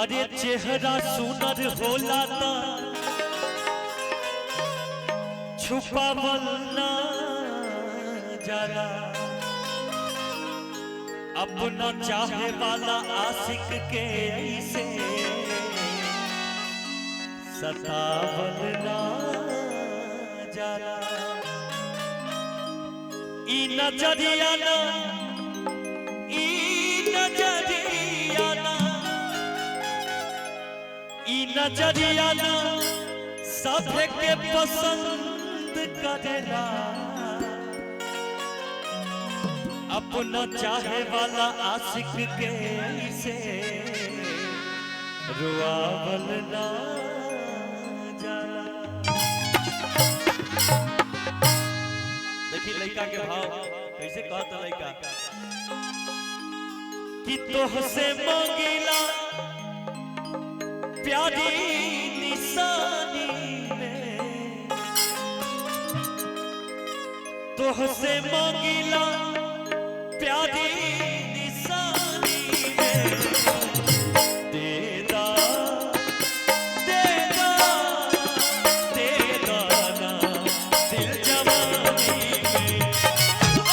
अरे चेहरा सुनर होला ता छुपावल ना जरा अपना चाहे वाला आशिक के ऐसे सतावल ना जरा ई नजरिया ना ई नजरिया ना ई नजरिया ना सबके पसंद करेला अपना चाहे वाला आशिक के से रुआवल ना जाला। देखिए लड़का के भाव कैसे कहता लड़का कि तोहसे मांगीला प्यारी निशानी में तोहसे मांगीला प्यारी निशानी में देदा देदा देदा ना दिल जवानी में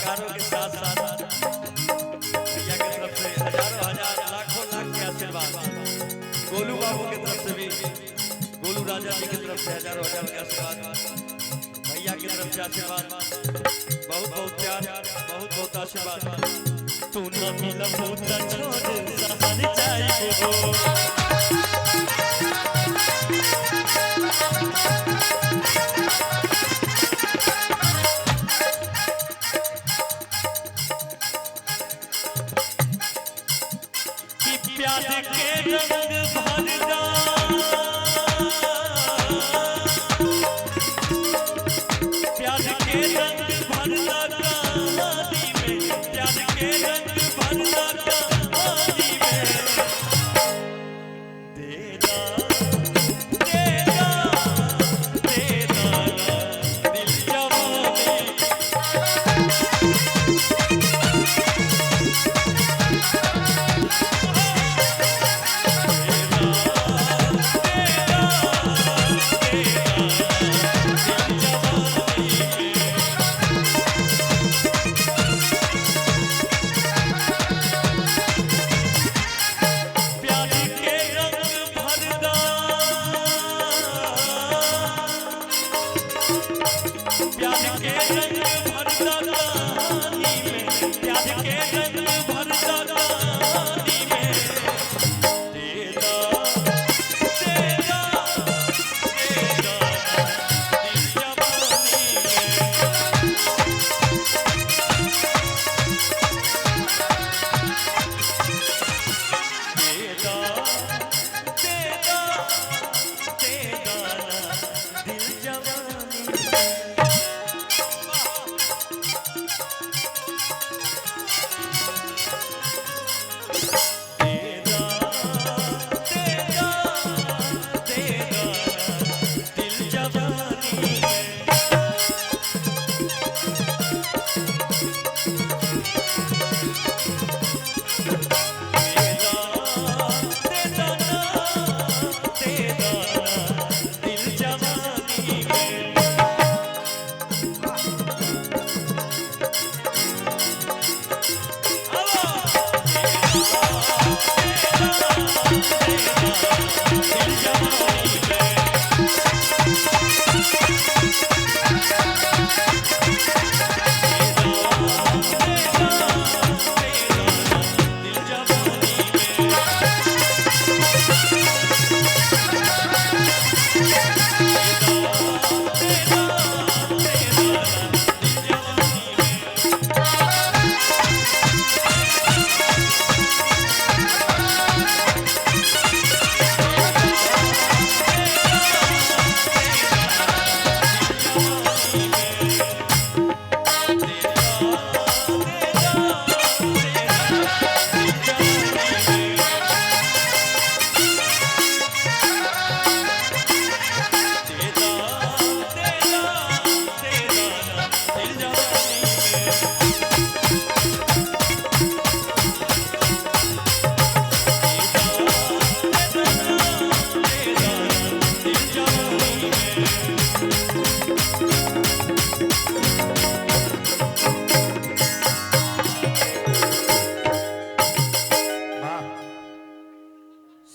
कलाकारों के साथ साथ भैया की तरफ से हजारों हजार लाखों लाख के आशीर्वाद, गोलू बाबू की तरफ से भी, गोलू राजा जी की तरफ से हजारों हजार के आशीर्वाद, भैया की तरफ से आशीर्वाद, बहुत बहुत प्यार, बहुत बहुत आशीर्वाद। तू न मिलबू त छोड़ सहर जाइबो, प्यार के रंग भरदा, प्यार के रंग भरदा कहानी में, प्यार के रंग भरदा कहानी में, तेरा तेरा तेरा दिल जवानी, प्यार के रंग भरदा कहानी में, प्यार के रंग भरदा कहानी में, तेरा तेरा तेरा दिल जवानी में, तेरा तेरा तेरा दिल जवानी में।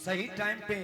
सही टाइम पे